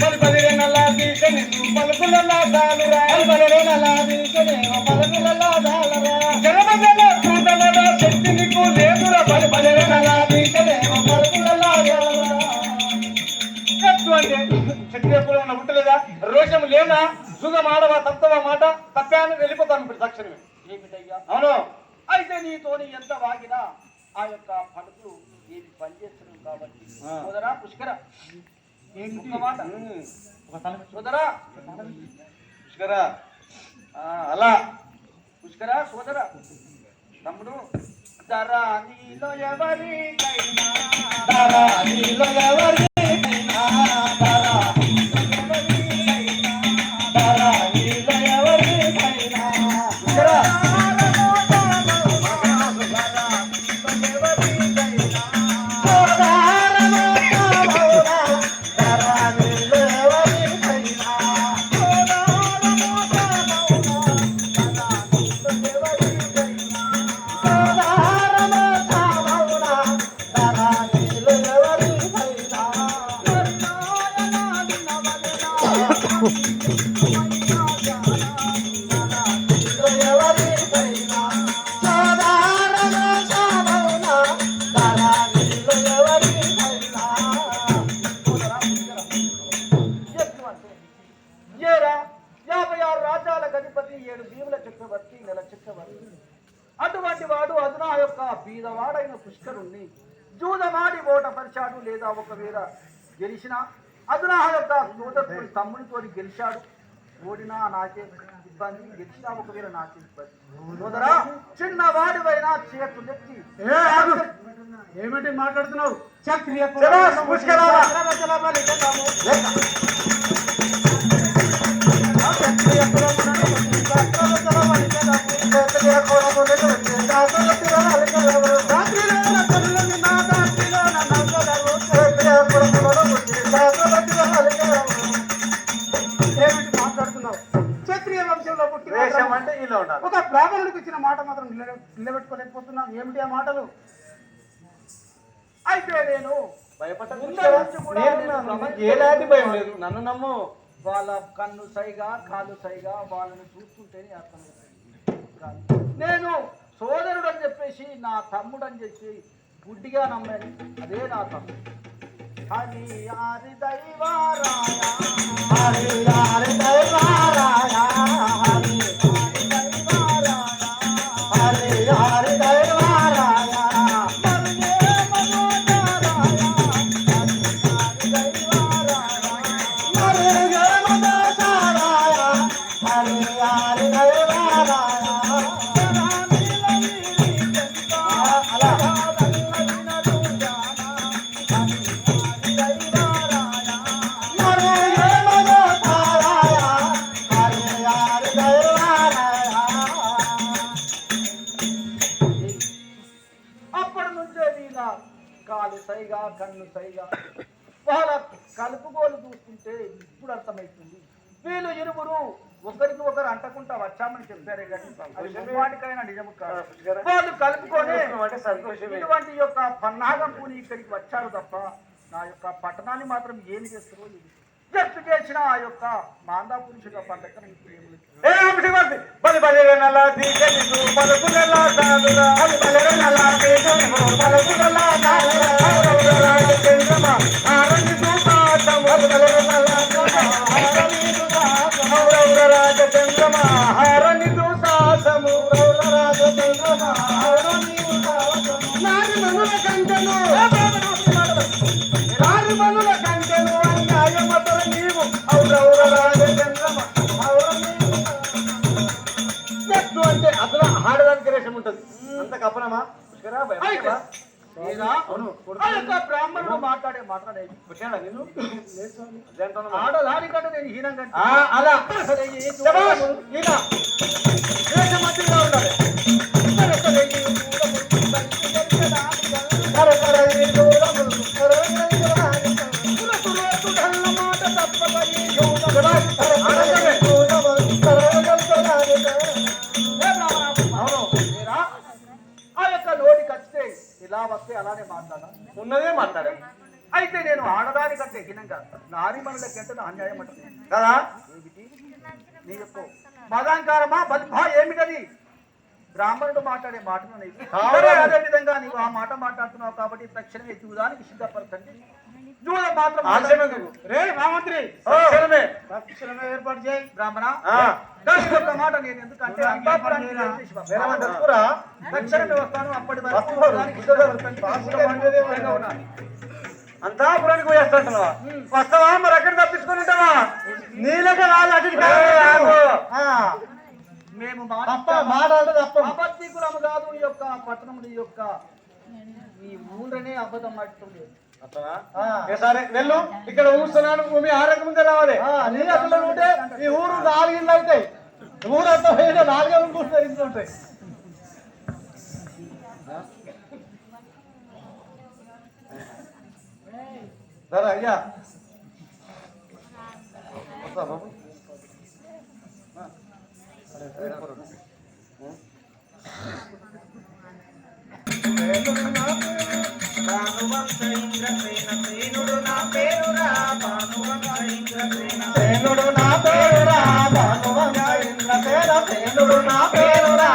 పలుపదిరే నల్లా తీసని పలుకులలా దాలురా పలుపదిరే నల్లా తీసని పలుకులలా దాలురా జనమజన చూడమన శక్తి నీకు లేదురా పలుపదిరే నల్లా తీసని పలుకులలా దాలురా ఎత్తు అంటే శక్తి ఎప్పుడు పుట్టలేదా రోషం లేనా సుగం ఆడవా తప్పవా మాట తప్పాను వెళ్ళిపోతాను ఇప్పుడు తక్షణమే ఏమిటయ్యా అవును అయితే నీతోని ఎంత వాగినా ఆ యొక్క పలుకులు ఏది పనిచేస్తున్నాం కాబట్టి సోదరా పుష్కర మాట సోదరా పుష్కర అలా పుష్కర సోదర తమ్ముడు దరా నీలో ఎవరికైనా దరా నీలో ఎవరికైనా దరా నీలో ఎవరికైనా పుష్కర అటువంటి వాడు అదునా యొక్క బీదవాడైన పుష్కరుణ్ణి జూదమాడి ఓటపరిచాడు లేదా ఒకవేళ గెలిచిన అదునా యొక్క సోదరుడు తమ్ముడితో గెలిచాడు ఓడినా నాకే ఇబ్బంది గెలిచినా ఒకవేళ నాకే ఇబ్బంది సోదరా చిన్నవాడివైనా చేతులెత్తి ఏమిటి మాట్లాడుతున్నావు క్షత్రియ వంశంలో పుట్టిన ఒక బ్రాహ్మణుడికి ఇచ్చిన మాట మాత్రం నిలబెట్టుకోలేకపోతున్నాం. ఏమిటి ఆ మాటలు? అయితే నేను ఎలాంటి భయం లేదు, నన్ను నమ్ము. వాళ్ళ కన్ను సైగా కాళ్ళు సైగా వాళ్ళని చూస్తుంటేనే అర్థమవుతుంది. నేను సోదరుడు అని చెప్పేసి నా తమ్ముడు అని చెప్పి గుడ్డిగా నమ్మాను, అదే నా తమ్ముడు. హరి హరి దైవారాయ హరి హరి దైవారాయ హరి హరి హరి దైవారాయ కాలు సైగా కన్ను సైగా వాళ్ళ కలుపుగోలు చూస్తుంటే ఇప్పుడు అర్థమవుతుంది. వీళ్ళు ఇరువురు ఒకరికి ఒకరు అంటకుండా వచ్చామని చెప్పారే కానీ వాటికైనా నిజము కాదు. వాళ్ళు కలుపుకొని ఇటువంటి యొక్క పన్నాగం పూని ఇక్కడికి వచ్చారు తప్ప నా యొక్క పట్టణాన్ని మాత్రం ఏమి చేస్తారో జప్తు చేసిన ఆ యొక్క మాందా పురుషుల పంటకం ఇప్పుడు ఏమి అంటే అసలు ఆడదానికి రేషం ఉంటుంది. అంత కప్పనమా బ్రాహ్మణుడు మాట్లాడే నేను ఆడదానికంటే నేను హీనంగా అలా మంత్రిగా ఉండాలి. ఇలా వస్తే అలానే మాట్లాడా ఉన్నదే మాట్లాడాను. అయితే నేను ఆడదానికంటే అంటే గినంగా నారీమణులకి ఎంత అన్యాయం అంటుంది కదా ఏమిటి నీ యొక్క మదాంకారమా బల్భా ఏమిటది బ్రాహ్మణుడు మాట్లాడే మాటలు నీకు సరే, అదే విధంగా నీవు ఆ మాట మాట్లాడుతున్నావు కాబట్టి తక్షణమే చూడడానికి సిద్ధపరచండి చూడ మాత్రం రే రామంత్రి తక్షణమే ఏర్పాటు చేయి బ్రాహ్మణ కానీ ఒక మాట నేను ఎందుకంటే అంతాపురానికి వెళ్ళేసి వస్తాను. తక్షణమే వస్తాను అప్పటి వరకు చూడడానికి సిద్ధపరచండి. ఉన్నాను. అంతాపురానికి పోయేస్తుంటున్నావా వస్తావా మరి ఎక్కడ తప్పించుకొని ఉంటావా నీళ్ళకి రాదు అటు మేము మాట్లాడదు అబద్ధికులము కాదు ఈ యొక్క పట్టణం ఈ యొక్క ఈ ఊళ్ళనే అబద్ధం మాట్లాడుతుంది. సరే వెళ్ళు ఇక్కడ ఊస్తున్నాను భూమి ఆరోగ్యంగా రావాలి నీ అసలు ఉంటే ఈ ఊరు 4 ఇళ్ళు అవుతాయి ఊరంతా పోయినా 4 కూర్చున్నారు ఇంట్లో ఉంటాయి సరే అయ్యా వస్తా బాబు సేనుడు నా పేరురా భానువంగ ఇంద్రసేన సేనుడు నా పేరురా భానువంగ ఇంద్రసేన సేనుడు నా పేరురా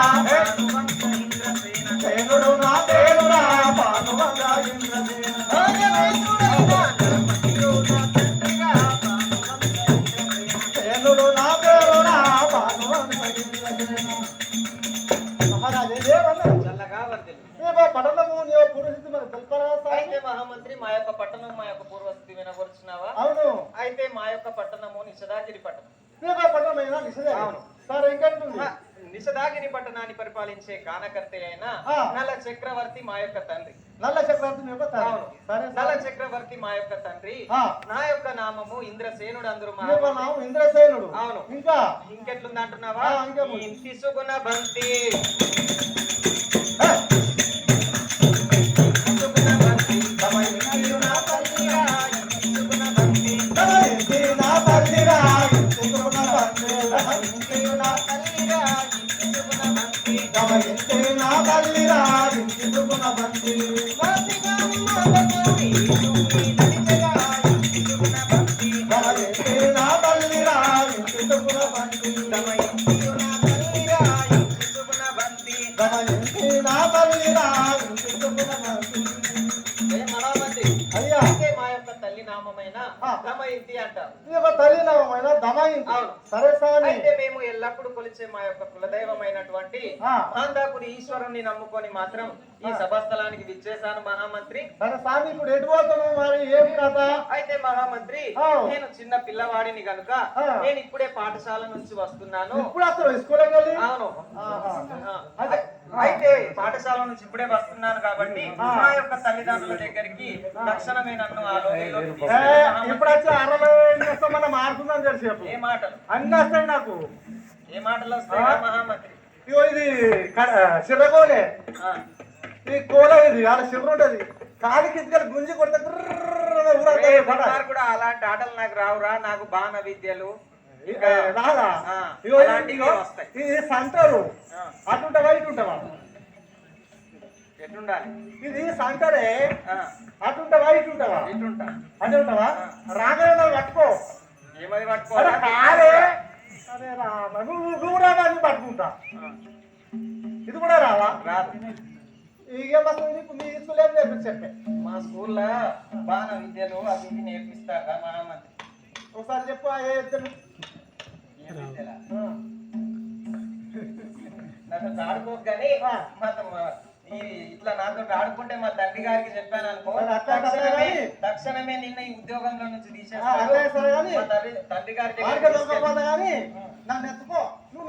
పట్టణము పూర్వస్థితి అయితే మహామంత్రి మా యొక్క పట్టణం మా యొక్క పూర్వస్థితి వినగొరుచున్నావా? అవును. అయితే మా యొక్క పట్టణము నిషదాగిరి పట్టణం. పట్టణమైనా నిషదే. అవును. సరే ఇంకెంటుంది? నిషదాగిరి పట్టణాన్ని పరిపాలించే కానకర్త అయిన నల్ల చక్రవర్తి మా యొక్క తండ్రి. నల్ల చక్రవర్తి మీ యొక్క తండ్రి. అవును. సరే నల్ల చక్రవర్తి మా యొక్క తండ్రి. నా యొక్క నామము ఇంద్రసేనుడు అందరు మా నామం ఇంద్రసేనుడు. అవును. ఇంకా ఇంకెట్లుంది అంటున్నావా? తీసుకున్న బంతి అయితే మేము ఎల్లప్పుడు కొలిచే మా యొక్క కులదైవమైనటువంటి మాందాకుడి ఈశ్వరుణ్ణి నమ్ముకొని మాత్రం ఈ సభాస్థలానికి విచ్చేశాను మహామంత్రి. ఇప్పుడు ఎటు పోతున్నావు మరి ఏం కథ? అయితే మహామంత్రి నేను చిన్న పిల్లవాడిని గనుక నేను ఇప్పుడే పాఠశాల నుంచి వస్తున్నాను. ఇప్పుడు అసలు స్కూల్కి వెళ్ళి? అవును. అయితే పాఠశాల నుంచి ఇప్పుడే వస్తున్నాను కాబట్టి మా యొక్క తల్లిదండ్రుల దగ్గరికి తక్షణమే నన్ను ఇప్పుడు వచ్చి 60 మనం మారుతుందని తెలిసి ఏ మాటలు అన్ని వస్తాయి నాకు. ఏ మాటలు వస్తాయి మహామంత్రి? ఇగో ఇది చిరగోలే ఈ కోల ఇది అలా చివరి ఉంటది కాలికి ఇద్దరు గుంజి కొడితే కూడా అలాంటి ఆటలు నాకు రావురా. నాకు బాణ విద్యలు రాదా? ఇది సంటారు అటుంటావా ఇటుంటావా? ఎట్లుండాలి? ఇది సంటరే అటుంటావా ఇటుంటావా? ఇటుంటా. అంటే ఉంటావా? రాగానే పట్టుకో. ఏమది పట్టుకోవాలి? అరే రావా నువ్వు రావా అని పట్టుకుంటా. ఇది కూడా రావా? రాదు. ఇక మీ స్కూల్ నేర్పించే మా స్కూల్లో బాణ విద్యలు అవి నేర్పిస్తారా మహామంత్రి? ఒకసారి చెప్పు. నాతో ఆడుకోకు కానీ ఇట్లా నాతో ఆడుకుంటే మా తండ్రి గారికి చెప్పాను అనుకో తక్షణమే నిన్న ఈ ఉద్యోగంలో నుంచి తీసేస్తాను. తండ్రి గారికి నన్ను ఎత్తుకో. నువ్వు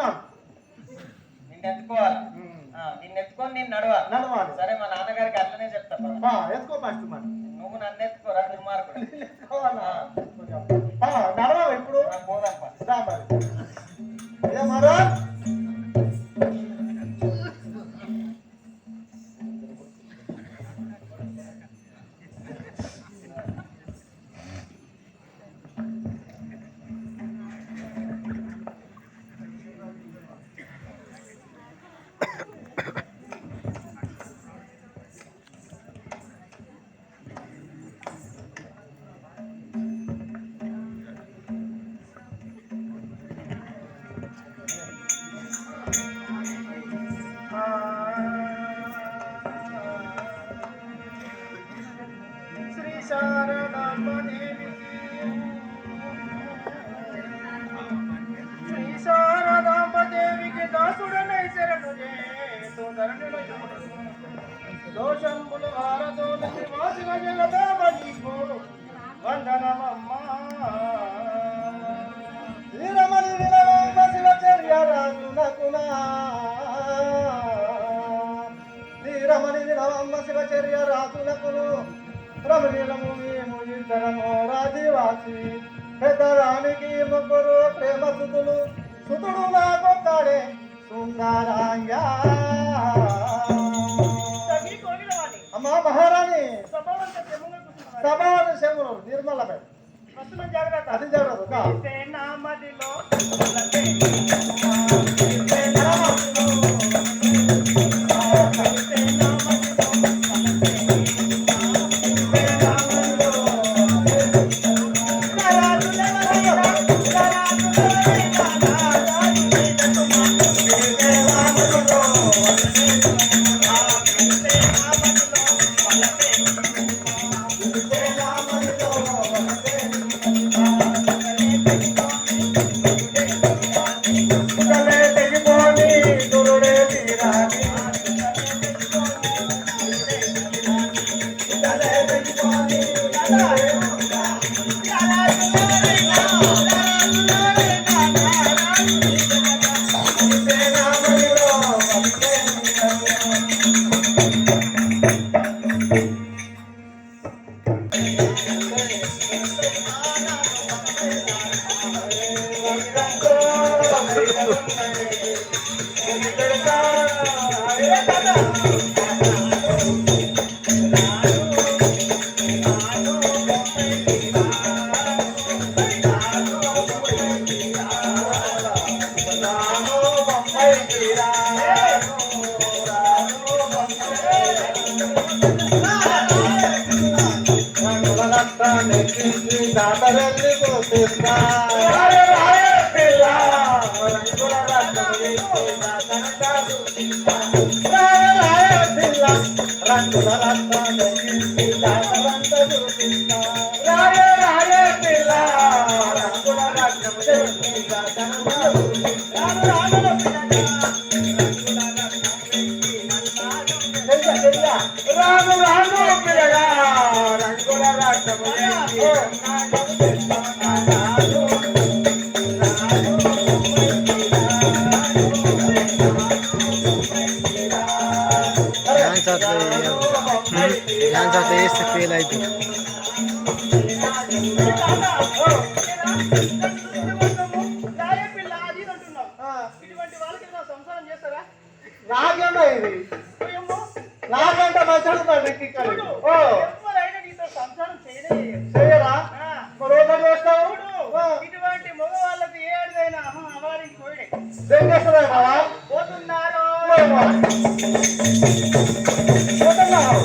నిన్ను ఎత్తుకోవాలి. నిన్ను ఎత్తుకొని నేను నడవాలి. సరే మా నాన్నగారికి అట్లనే చెప్తా. ఎత్తుకో ఫస్ట్ మరి. నువ్వు నన్ను ఎత్తుకోరా దుర్మార్గుడు. నడవా ఇప్పుడు పోదాం మరో దోషంబులు హారతోని శివ జగదామణికు వందనమమ్మా శ్రీరమణి వినవమ్మ శివచర్య రాజునకునా శ్రీరమణి వినవమ్మ శివచర్య రాజునకును రమణీలము మేము ఇద్దరము రాజీవాసి పెద్దదానికి ముగ్గురు ప్రేమ సుతులు సుతుడు నాకొక్కడే సుందరాంగా అమ్మా మహారాణి సభావన శములు నిర్మలమే జాగ్రత్త అది జాగ్రత్త నామదిలో ఫెయిల్ అయితే నాగంట ఇది నాగంట మంచి చేయరా రోజు చేస్తావు ఇటువంటి మగవాళ్ళకు ఏడుదైనా అవారికి పోయి ఏం చేస్తున్నావు పోతున్నారు పోతున్నారు